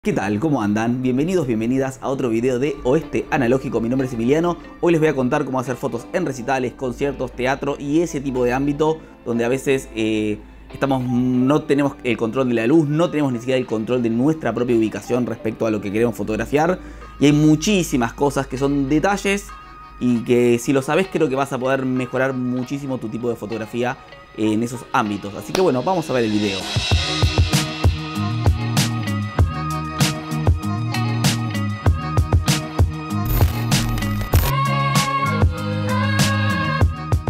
¿Qué tal? ¿Cómo andan? Bienvenidos, bienvenidas a otro video de Oeste Analógico. Mi nombre es Emiliano. Hoy les voy a contar cómo hacer fotos en recitales, conciertos, teatro y ese tipo de ámbito donde a veces no tenemos el control de la luz, no tenemos ni siquiera el control de nuestra propia ubicación respecto a lo que queremos fotografiar. Y hay muchísimas cosas que son detalles y que si lo sabes creo que vas a poder mejorar muchísimo tu tipo de fotografía en esos ámbitos. Así que bueno, vamos a ver el video.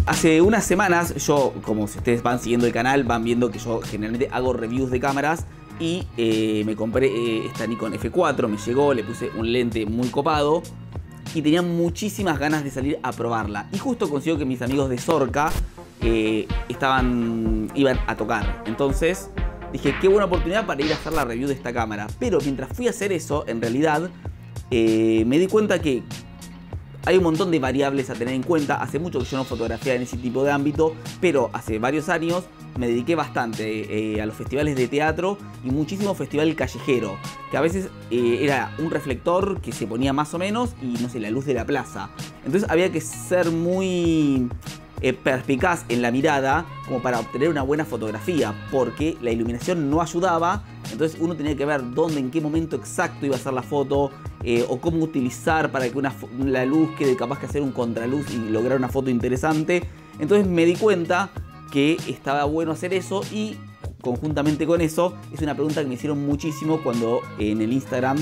Hace unas semanas yo, como si ustedes van siguiendo el canal, van viendo que yo generalmente hago reviews de cámaras y me compré esta Nikon F4, me llegó, le puse un lente muy copado y tenía muchísimas ganas de salir a probarla. Y justo consigo que mis amigos de Sorca iban a tocar. Entonces dije, qué buena oportunidad para ir a hacer la review de esta cámara. Pero mientras fui a hacer eso, en realidad me di cuenta que hay un montón de variables a tener en cuenta. Hace mucho que yo no fotografiaba en ese tipo de ámbito, pero hace varios años me dediqué bastante a los festivales de teatro y muchísimo festival callejero, que a veces era un reflector que se ponía más o menos y no sé, la luz de la plaza. Entonces había que ser muy perspicaz en la mirada como para obtener una buena fotografía, porque la iluminación no ayudaba. Entonces uno tenía que ver dónde, en qué momento exacto iba a hacer la foto, o cómo utilizar para que la luz quede capaz que hacer un contraluz y lograr una foto interesante. Entonces me di cuenta que estaba bueno hacer eso, y conjuntamente con eso es una pregunta que me hicieron muchísimo cuando en el Instagram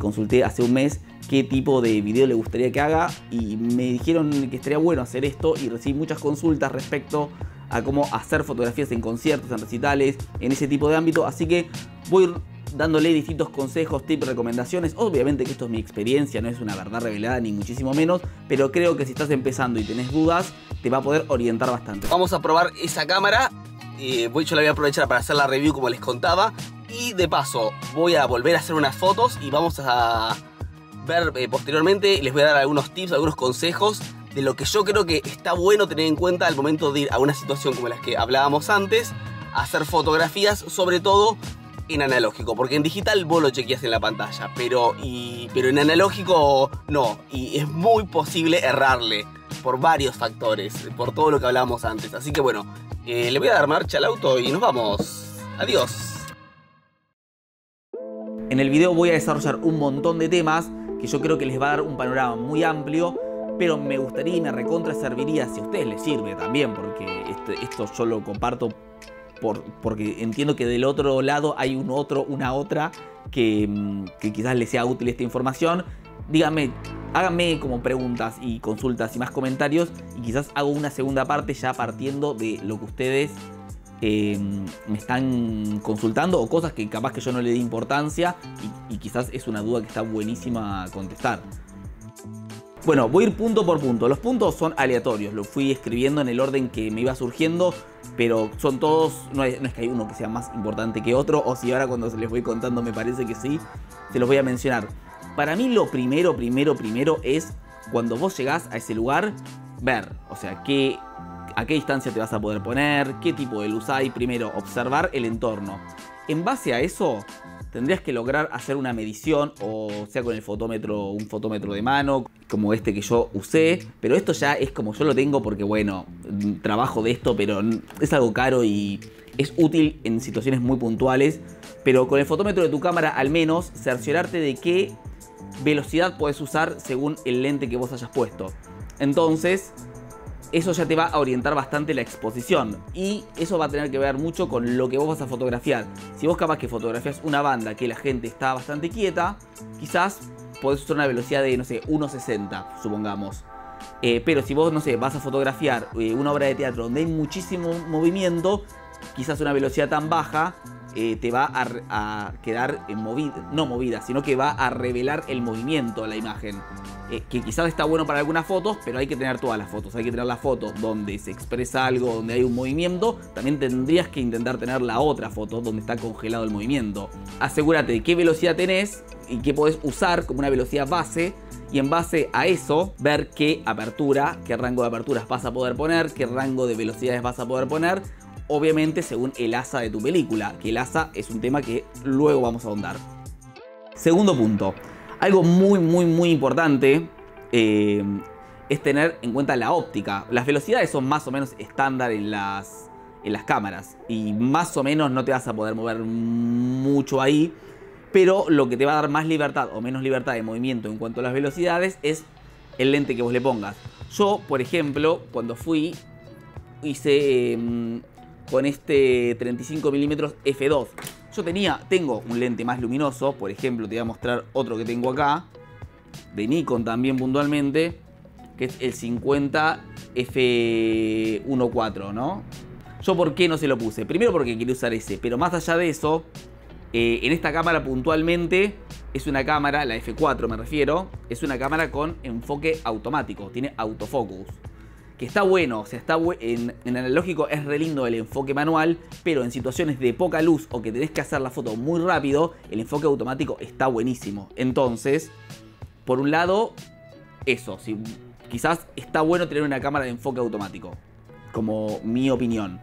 consulté hace un mes qué tipo de video le gustaría que haga, y me dijeron que estaría bueno hacer esto, y recibí muchas consultas respecto a cómo hacer fotografías en conciertos, en recitales, en ese tipo de ámbito. Así que voy a ir dándole distintos consejos, tips, recomendaciones. Obviamente que esto es mi experiencia, no es una verdad revelada ni muchísimo menos, pero creo que si estás empezando y tenés dudas, te va a poder orientar bastante. Vamos a probar esa cámara. Yo la voy a aprovechar para hacer la review como les contaba, y de paso voy a volver a hacer unas fotos y vamos a ver posteriormente. Les voy a dar algunos tips, algunos consejos de lo que yo creo que está bueno tener en cuenta al momento de ir a una situación como las que hablábamos antes, a hacer fotografías, sobre todo en analógico, porque en digital vos lo chequeás en la pantalla, pero en analógico no, y es muy posible errarle por varios factores, por todo lo que hablábamos antes. Así que bueno, le voy a dar marcha al auto y nos vamos. Adiós. En el video voy a desarrollar un montón de temas que yo creo que les va a dar un panorama muy amplio, pero me gustaría y me recontra serviría si a ustedes les sirve también, porque esto yo lo comparto porque entiendo que del otro lado hay una otra que quizás les sea útil esta información. Díganme, háganme como preguntas y consultas y más comentarios, y quizás hago una segunda parte ya partiendo de lo que ustedes me están consultando, o cosas que capaz que yo no le dé importancia y quizás es una duda que está buenísima a contestar. Bueno, voy a ir punto por punto. Los puntos son aleatorios, los fui escribiendo en el orden que me iba surgiendo, pero son todos, no es que hay uno que sea más importante que otro, o si ahora cuando se les voy contando me parece que sí, se los voy a mencionar. Para mí lo primero es cuando vos llegás a ese lugar, ver, o sea, a qué distancia te vas a poder poner, qué tipo de luz hay. Primero, observar el entorno. En base a eso, tendrías que lograr hacer una medición, o sea con el fotómetro, un fotómetro de mano, como este que yo usé. Pero esto ya es como yo lo tengo porque, bueno, trabajo de esto, pero es algo caro y es útil en situaciones muy puntuales. Pero con el fotómetro de tu cámara, al menos, cerciorarte de qué velocidad puedes usar según el lente que vos hayas puesto. Entonces, eso ya te va a orientar bastante la exposición, y eso va a tener que ver mucho con lo que vos vas a fotografiar. Si vos capaz que fotografías una banda que la gente está bastante quieta, quizás podés usar una velocidad de, no sé, 1.60, supongamos. Pero si vos, no sé, vas a fotografiar una obra de teatro donde hay muchísimo movimiento, quizás una velocidad tan baja te va a quedar no movida, sino que va a revelar el movimiento a la imagen. Que quizás está bueno para algunas fotos, pero hay que tener todas las fotos. Hay que tener la foto donde se expresa algo, donde hay un movimiento. También tendrías que intentar tener la otra foto donde está congelado el movimiento. Asegúrate de qué velocidad tenés y qué podés usar como una velocidad base, y en base a eso ver qué apertura, qué rango de aperturas vas a poder poner, qué rango de velocidades vas a poder poner. Obviamente según el ASA de tu película, que el ASA es un tema que luego vamos a ahondar. Segundo punto. Algo muy importante es tener en cuenta la óptica. Las velocidades son más o menos estándar en las cámaras. Y más o menos no te vas a poder mover mucho ahí. Pero lo que te va a dar más libertad o menos libertad de movimiento en cuanto a las velocidades es el lente que vos le pongas. Yo, por ejemplo, cuando fui, hice con este 35mm f2. Yo tengo un lente más luminoso. Por ejemplo, te voy a mostrar otro que tengo acá, de Nikon también puntualmente, que es el 50 f1.4, ¿no? Yo, ¿por qué no se lo puse? Primero porque quería usar ese, pero más allá de eso, en esta cámara puntualmente es una cámara, la F4 me refiero, es una cámara con enfoque automático, tiene autofocus. Que está bueno, o sea, en analógico es re lindo el enfoque manual, pero en situaciones de poca luz o que tenés que hacer la foto muy rápido, el enfoque automático está buenísimo. Entonces, por un lado, eso, quizás está bueno tener una cámara de enfoque automático, como mi opinión.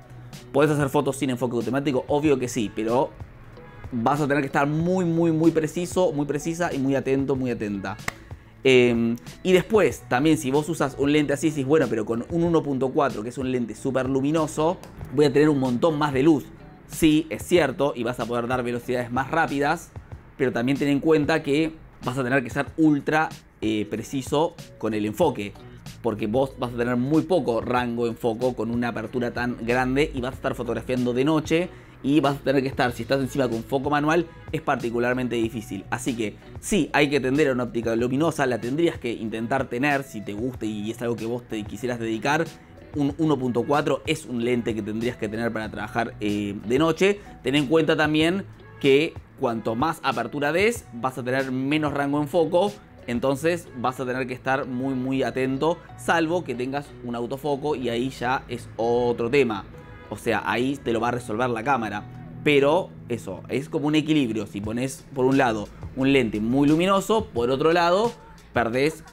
¿Podés hacer fotos sin enfoque automático? Obvio que sí, pero vas a tener que estar muy preciso, muy precisa y muy atento, muy atenta. Y después, también si vos usas un lente así, decís, bueno, pero con un 1.4, que es un lente súper luminoso, voy a tener un montón más de luz. Sí, es cierto, y vas a poder dar velocidades más rápidas, pero también ten en cuenta que vas a tener que ser ultra preciso con el enfoque, porque vos vas a tener muy poco rango en foco con una apertura tan grande y vas a estar fotografiando de noche. Y vas a tener que estar, si estás encima con foco manual, es particularmente difícil. Así que sí, hay que tender a una óptica luminosa, la tendrías que intentar tener si te gusta y es algo que vos te quisieras dedicar. Un 1.4 es un lente que tendrías que tener para trabajar de noche. Ten en cuenta también que cuanto más apertura des, vas a tener menos rango en foco. Entonces vas a tener que estar muy atento, salvo que tengas un autofoco y ahí ya es otro tema. O sea, ahí te lo va a resolver la cámara. Pero eso, es como un equilibrio. Si pones por un lado un lente muy luminoso, por otro lado perdés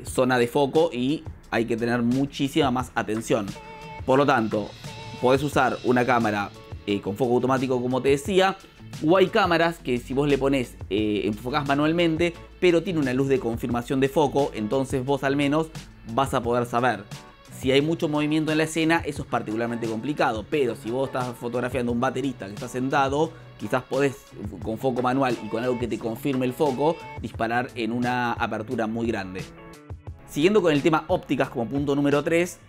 zona de foco y hay que tener muchísima más atención. Por lo tanto, podés usar una cámara con foco automático, como te decía. O hay cámaras que si vos le pones, enfocás manualmente, pero tiene una luz de confirmación de foco. Entonces vos al menos vas a poder saber. Si hay mucho movimiento en la escena, eso es particularmente complicado. Pero si vos estás fotografiando a un baterista que está sentado, quizás podés, con foco manual y con algo que te confirme el foco, disparar en una apertura muy grande. Siguiendo con el tema ópticas como punto número 3,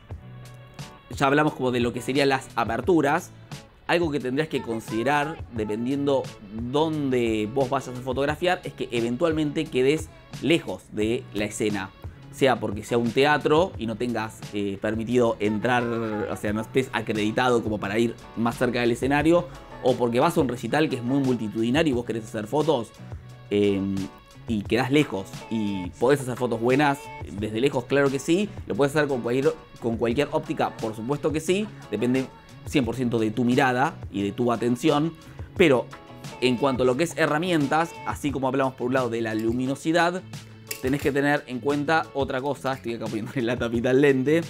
ya hablamos como de lo que serían las aperturas. Algo que tendrías que considerar, dependiendo dónde vos vayas a fotografiar, es que eventualmente quedes lejos de la escena. Sea porque sea un teatro y no tengas permitido entrar, o sea, no estés acreditado como para ir más cerca del escenario, o porque vas a un recital que es muy multitudinario y vos querés hacer fotos y quedás lejos y podés hacer fotos buenas desde lejos, claro que sí. Lo puedes hacer con cualquier óptica, por supuesto que sí, depende 100% de tu mirada y de tu atención. Pero en cuanto a lo que es herramientas, así como hablamos por un lado de la luminosidad, tenés que tener en cuenta otra cosa. Estoy acá poniéndole la tapita al lente.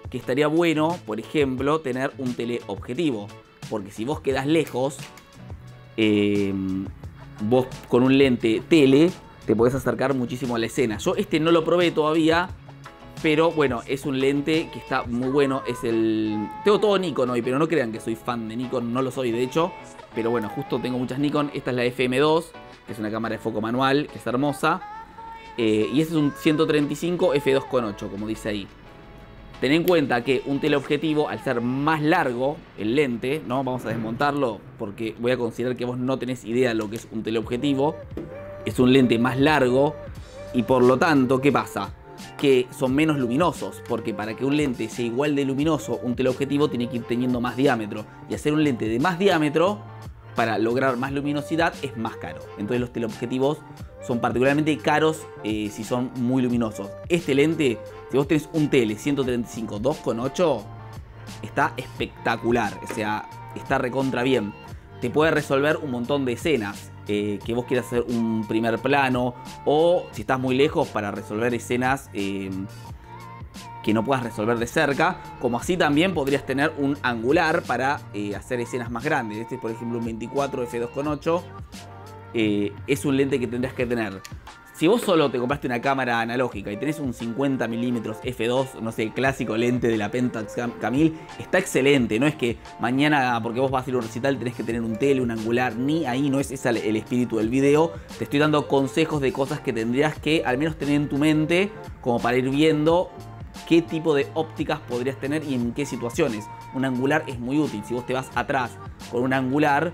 Que estaría bueno, por ejemplo, tener un teleobjetivo. Porque si vos quedás lejos, vos con un lente tele te podés acercar muchísimo a la escena. Yo no lo probé todavía, pero bueno, es un lente que está muy bueno. Tengo todo Nikon hoy, pero no crean que soy fan de Nikon, no lo soy de hecho. Pero bueno, justo tengo muchas Nikon. Esta es la FM2, que es una cámara de foco manual, que es hermosa. Y este es un 135 f2.8, como dice ahí. Ten en cuenta que un teleobjetivo, al ser más largo el lente, ¿no? Vamos a desmontarlo porque voy a considerar que vos no tenés idea de lo que es un teleobjetivo. Es un lente más largo y por lo tanto, ¿qué pasa? Que son menos luminosos, porque para que un lente sea igual de luminoso, un teleobjetivo tiene que ir teniendo más diámetro. Y hacer un lente de más diámetro para lograr más luminosidad es más caro. Entonces los teleobjetivos son particularmente caros si son muy luminosos. Este lente, si vos tenés un tele 135 2.8, está espectacular. O sea, está recontra bien. Te puede resolver un montón de escenas. Que vos quieras hacer un primer plano, o si estás muy lejos, para resolver escenas que no puedas resolver de cerca. Como así también podrías tener un angular para hacer escenas más grandes. Este es por ejemplo un 24 f2.8. es un lente que tendrás que tener. Si vos solo te compraste una cámara analógica y tenés un 50mm f2, no sé, el clásico lente de la Pentax Camil, está excelente. No es que mañana, porque vos vas a ir a un recital, tenés que tener un tele, un angular, ni ahí, no es ese el espíritu del video. Te estoy dando consejos de cosas que tendrías que al menos tener en tu mente como para ir viendo qué tipo de ópticas podrías tener y en qué situaciones. Un angular es muy útil. Si vos te vas atrás con un angular,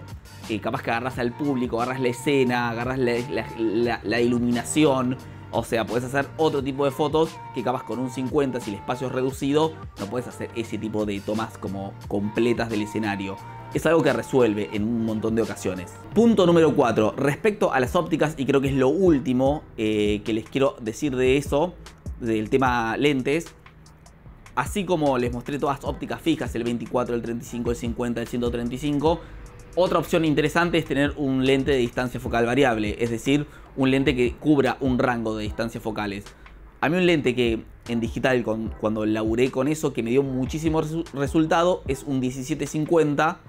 capaz que agarrás al público, agarrás la escena, agarrás la iluminación. O sea, podés hacer otro tipo de fotos que capaz con un 50, si el espacio es reducido, no podés hacer ese tipo de tomas como completas del escenario. Es algo que resuelve en un montón de ocasiones. Punto número 4. Respecto a las ópticas, y creo que es lo último que les quiero decir de eso, del tema lentes. Así como les mostré todas las ópticas fijas, el 24, el 35, el 50, el 135... Otra opción interesante es tener un lente de distancia focal variable, es decir, un lente que cubra un rango de distancias focales. A mí un lente que en digital, cuando laburé con eso, que me dio muchísimo resultado, es un 1750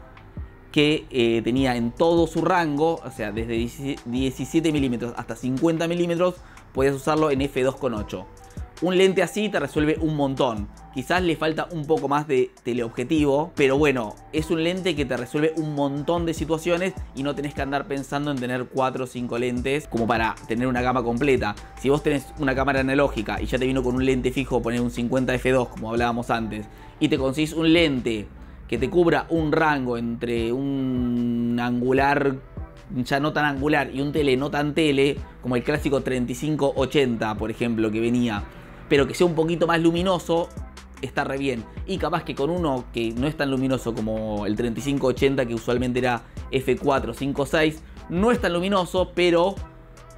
que tenía en todo su rango, o sea, desde 17 milímetros hasta 50 milímetros, podías usarlo en f2.8. Un lente así te resuelve un montón. Quizás le falta un poco más de teleobjetivo, pero bueno, es un lente que te resuelve un montón de situaciones y no tenés que andar pensando en tener 4 o 5 lentes como para tener una gama completa. Si vos tenés una cámara analógica y ya te vino con un lente fijo, poner un 50 f2 como hablábamos antes, y te conseguís un lente que te cubra un rango entre un angular ya no tan angular y un tele no tan tele, como el clásico 35-80 por ejemplo que venía, pero que sea un poquito más luminoso, está re bien. Y capaz que con uno que no es tan luminoso como el 35-80, que usualmente era f4, 5, 6, no es tan luminoso, pero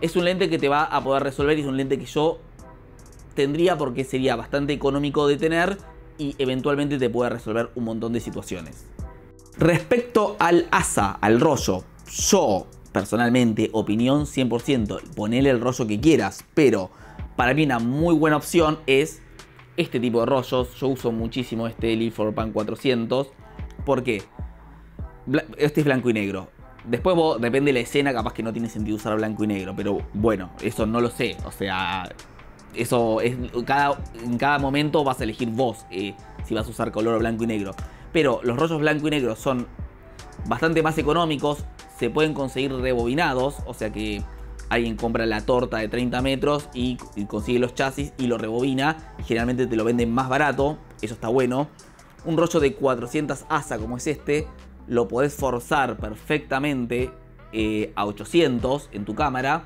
es un lente que te va a poder resolver y es un lente que yo tendría porque sería bastante económico de tener y eventualmente te puede resolver un montón de situaciones. Respecto al asa, al rollo, yo personalmente, opinión 100%, ponele el rollo que quieras, pero para mí una muy buena opción es este tipo de rollos. Yo uso muchísimo este Lee4Pan 400. ¿Por qué? Este es blanco y negro. Después vos, depende de la escena, capaz que no tiene sentido usar blanco y negro, pero bueno, eso no lo sé. O sea, eso es en cada momento vas a elegir vos si vas a usar color o blanco y negro. Pero los rollos blanco y negro son bastante más económicos, se pueden conseguir rebobinados, o sea que alguien compra la torta de 30 metros y consigue los chasis y lo rebobina. Y generalmente te lo venden más barato, eso está bueno. Un rollo de 400 ASA como es este, lo podés forzar perfectamente a 800 en tu cámara.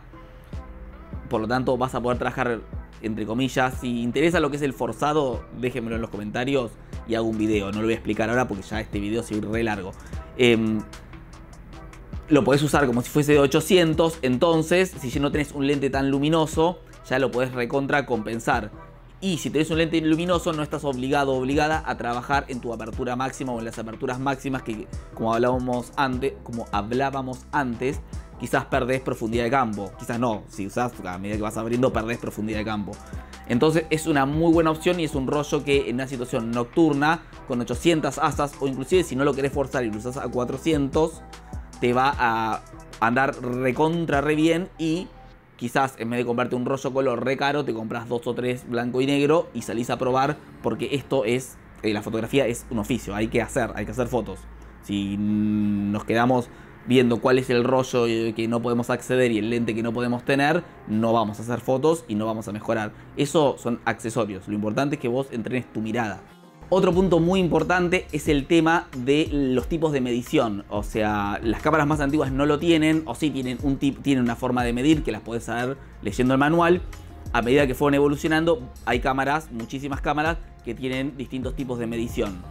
Por lo tanto vas a poder trabajar, entre comillas. Si interesa lo que es el forzado, déjenmelo en los comentarios y hago un video. No lo voy a explicar ahora porque ya este video se va a ir re largo. Lo podés usar como si fuese de 800, entonces si ya no tenés un lente tan luminoso, ya lo podés recontra compensar. Y si tenés un lente luminoso, no estás obligado o obligada a trabajar en tu apertura máxima o en las aperturas máximas que, como hablábamos antes, quizás perdés profundidad de campo. Quizás no, si usás a medida que vas abriendo perdés profundidad de campo. Entonces es una muy buena opción y es un rollo que en una situación nocturna, con 800 asas, o inclusive si no lo querés forzar y lo usás a 400, te va a andar recontra re bien. Y quizás en vez de comprarte un rollo color re caro, te compras 2 o 3 blanco y negro y salís a probar, porque esto es, la fotografía es un oficio, hay que hacer fotos. Si nos quedamos viendo cuál es el rollo que no podemos acceder y el lente que no podemos tener, no vamos a hacer fotos y no vamos a mejorar. Eso son accesorios, lo importante es que vos entrenes tu mirada. Otro punto muy importante es el tema de los tipos de medición. O sea, las cámaras más antiguas no lo tienen, o sí tienen una forma de medir que las podés saber leyendo el manual. A medida que fueron evolucionando, hay cámaras, muchísimas cámaras, que tienen distintos tipos de medición.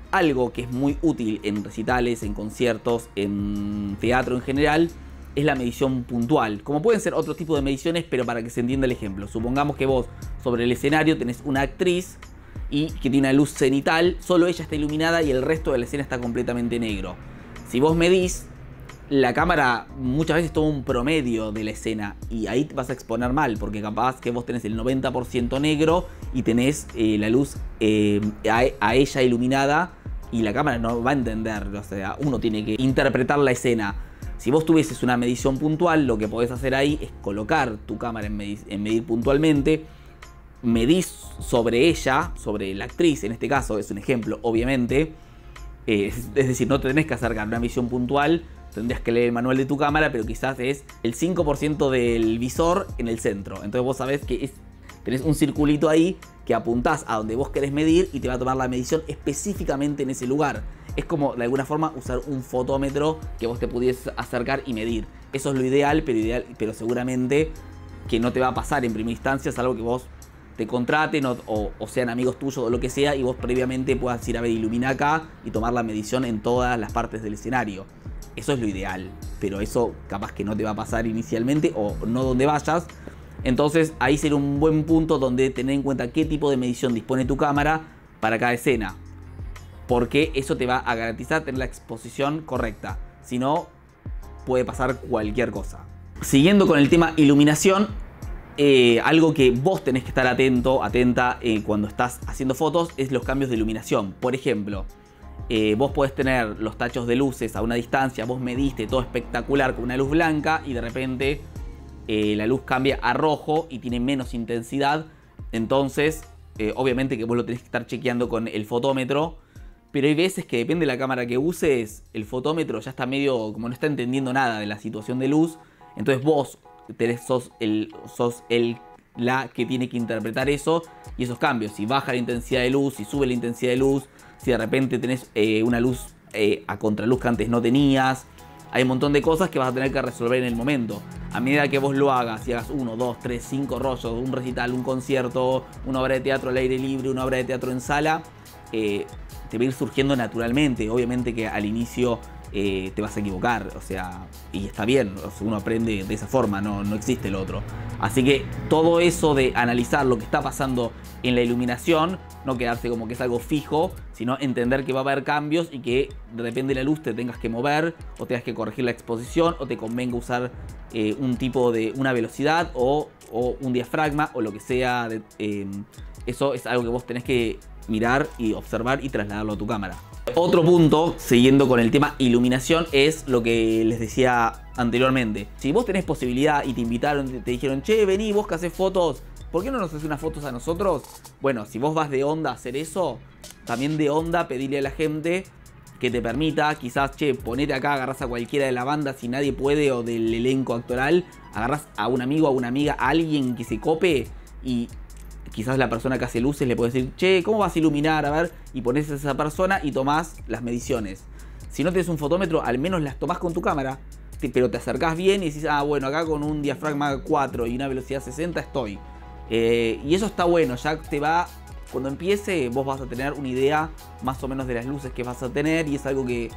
Algo que es muy útil en recitales, en conciertos, en teatro en general, es la medición puntual. Como pueden ser otros tipos de mediciones, pero para que se entienda el ejemplo. Supongamos que vos sobre el escenario tenés una actriz y que tiene una luz cenital, solo ella está iluminada y el resto de la escena está completamente negro. Si vos medís, la cámara muchas veces toma un promedio de la escena y ahí te vas a exponer mal, porque capaz que vos tenés el 90% negro y tenés la luz a ella iluminada y la cámara no va a entender. O sea, uno tiene que interpretar la escena. Si vos tuvieses una medición puntual, lo que podés hacer ahí es colocar tu cámara en medir puntualmente, medís sobre ella, sobre la actriz, en este caso es un ejemplo, obviamente. Es decir, no te tenés que acercar una medición puntual, tendrías que leer el manual de tu cámara, pero quizás es el 5% del visor en el centro. Entonces vos sabés que tenés un circulito ahí que apuntás a donde vos querés medir y te va a tomar la medición específicamente en ese lugar. Es como de alguna forma usar un fotómetro que vos te pudieses acercar y medir. Eso es lo ideal, pero seguramente que no te va a pasar en primera instancia, es algo que vos te contraten o sean amigos tuyos o lo que sea, y vos previamente puedas ir a ver, ilumina acá y tomar la medición en todas las partes del escenario. Eso es lo ideal, pero eso capaz que no te va a pasar inicialmente o no donde vayas. Entonces ahí sería un buen punto donde tener en cuenta qué tipo de medición dispone tu cámara para cada escena, porque eso te va a garantizar tener la exposición correcta. Si no, puede pasar cualquier cosa. Siguiendo con el tema iluminación, algo que vos tenés que estar atenta cuando estás haciendo fotos es los cambios de iluminación. Por ejemplo, vos podés tener los tachos de luces a una distancia, vos mediste todo espectacular con una luz blanca y de repente la luz cambia a rojo y tiene menos intensidad. Entonces, obviamente que vos lo tenés que estar chequeando con el fotómetro. Pero hay veces que depende de la cámara que uses, el fotómetro ya está medio, como no está entendiendo nada de la situación de luz. Entonces vos sos la que tiene que interpretar eso y esos cambios. Si baja la intensidad de luz, si sube la intensidad de luz, si de repente tenés una luz a contraluz que antes no tenías. Hay un montón de cosas que vas a tener que resolver en el momento. A medida que vos lo hagas, si hagas 1, 2, 3, 5 rollos, un recital, un concierto, una obra de teatro al aire libre, una obra de teatro en sala, te va a ir surgiendo naturalmente. Obviamente que al inicio te vas a equivocar, o sea, y está bien, o sea, uno aprende de esa forma, no existe el otro. Así que todo eso de analizar lo que está pasando en la iluminación, no quedarse como que es algo fijo, sino entender que va a haber cambios y que depende de la luz te tengas que mover, o tengas que corregir la exposición, o te convenga usar una velocidad o un diafragma o lo que sea. Eso es algo que vos tenés que mirar y observar y trasladarlo a tu cámara. Otro punto, siguiendo con el tema iluminación, es lo que les decía anteriormente. Si vos tenés posibilidad y te invitaron, te dijeron, che, vení, vos que haces fotos, ¿por qué no nos haces unas fotos a nosotros? Bueno, si vos vas de onda a hacer eso, también de onda pedirle a la gente que te permita, quizás, che, ponete acá, agarrás a cualquiera de la banda si nadie puede, o del elenco actoral, agarrás a un amigo, a una amiga, a alguien que se cope, y quizás la persona que hace luces le puede decir, che, ¿cómo vas a iluminar? A ver, y pones a esa persona y tomás las mediciones. Si no tenés un fotómetro, al menos las tomás con tu cámara, pero te acercás bien y decís, ah, bueno, acá con un diafragma 4 y una velocidad 60 estoy. Y eso está bueno, ya te va, cuando empiece vos vas a tener una idea más o menos de las luces que vas a tener, y es algo que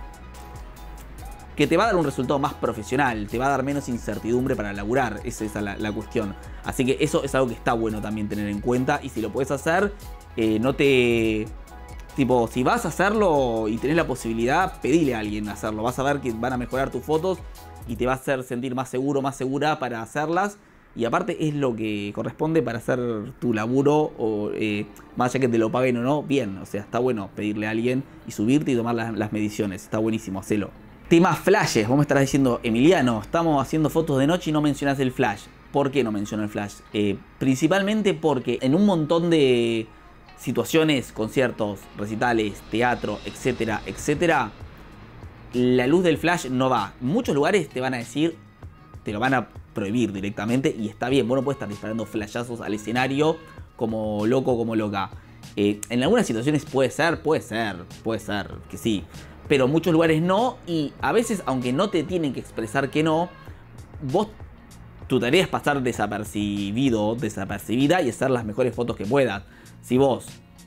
te va a dar un resultado más profesional, te va a dar menos incertidumbre para laburar. Esa es la cuestión. Así que eso es algo que está bueno también tener en cuenta, y si lo puedes hacer, tipo, si vas a hacerlo y tenés la posibilidad, pedile a alguien a hacerlo. Vas a ver que van a mejorar tus fotos y te va a hacer sentir más seguro, más segura para hacerlas. Y aparte es lo que corresponde para hacer tu laburo, o más allá que te lo paguen o no, bien. O sea, está bueno pedirle a alguien y subirte y tomar las mediciones. Está buenísimo, hacelo. Tema flashes. Vos me estarás diciendo, Emiliano, estamos haciendo fotos de noche y no mencionás el flash. ¿Por qué no menciono el flash? Principalmente porque en un montón de situaciones, conciertos, recitales, teatro, etcétera, etcétera, la luz del flash no va. En muchos lugares te van a decir, te lo van a prohibir directamente, y está bien, vos no puedes estar disparando flashazos al escenario como loco, como loca. En algunas situaciones puede ser que sí, pero en muchos lugares no, y a veces, aunque no te tienen que expresar que no, tu tarea es pasar desapercibido, desapercibida, y hacer las mejores fotos que puedas. Si vos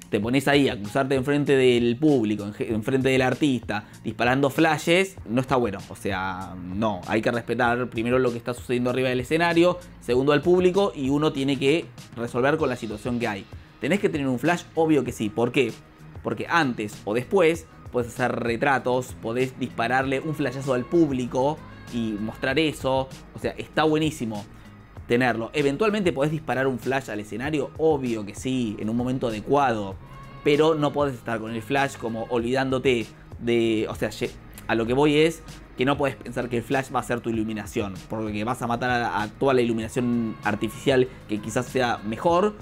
te pones ahí a cruzarte enfrente del público, enfrente del artista, disparando flashes, no está bueno. O sea, no, hay que respetar primero lo que está sucediendo arriba del escenario, segundo al público, y uno tiene que resolver con la situación que hay. ¿Tenés que tener un flash? Obvio que sí. ¿Por qué? Porque antes o después podés hacer retratos, podés dispararle un flashazo al público y mostrar eso. O sea, está buenísimo tenerlo. Eventualmente podés disparar un flash al escenario, obvio que sí, en un momento adecuado, pero no podés estar con el flash como olvidándote de, o sea, a lo que voy es que no puedes pensar que el flash va a ser tu iluminación, porque vas a matar a toda la iluminación artificial que quizás sea mejor,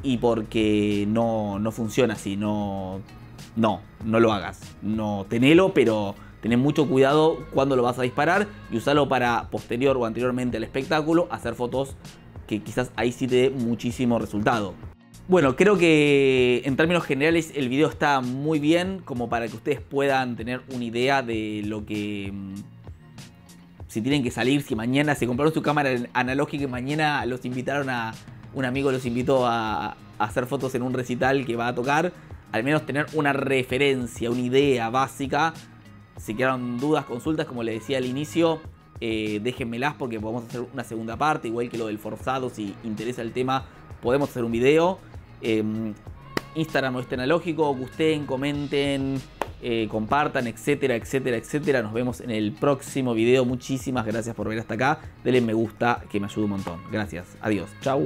y porque no funciona así. No lo hagas. No, tenelo, pero tened mucho cuidado cuando lo vas a disparar y usalo para posterior o anteriormente al espectáculo hacer fotos que quizás ahí sí te dé muchísimo resultado. Bueno, creo que en términos generales el video está muy bien como para que ustedes puedan tener una idea de lo que... Si tienen que salir, si mañana se compraron su cámara analógica y mañana los invitaron a... Un amigo los invitó a hacer fotos en un recital que va a tocar, al menos tener una referencia, una idea básica. Si quedaron dudas, consultas, como les decía al inicio, déjenmelas porque podemos hacer una segunda parte, igual que lo del forzado. Si interesa el tema, podemos hacer un video. Instagram Oeste Analógico, gusten, comenten, compartan, etcétera, etcétera, etcétera. Nos vemos en el próximo video. Muchísimas gracias por ver hasta acá. Denle me gusta, que me ayuda un montón. Gracias. Adiós. Chau.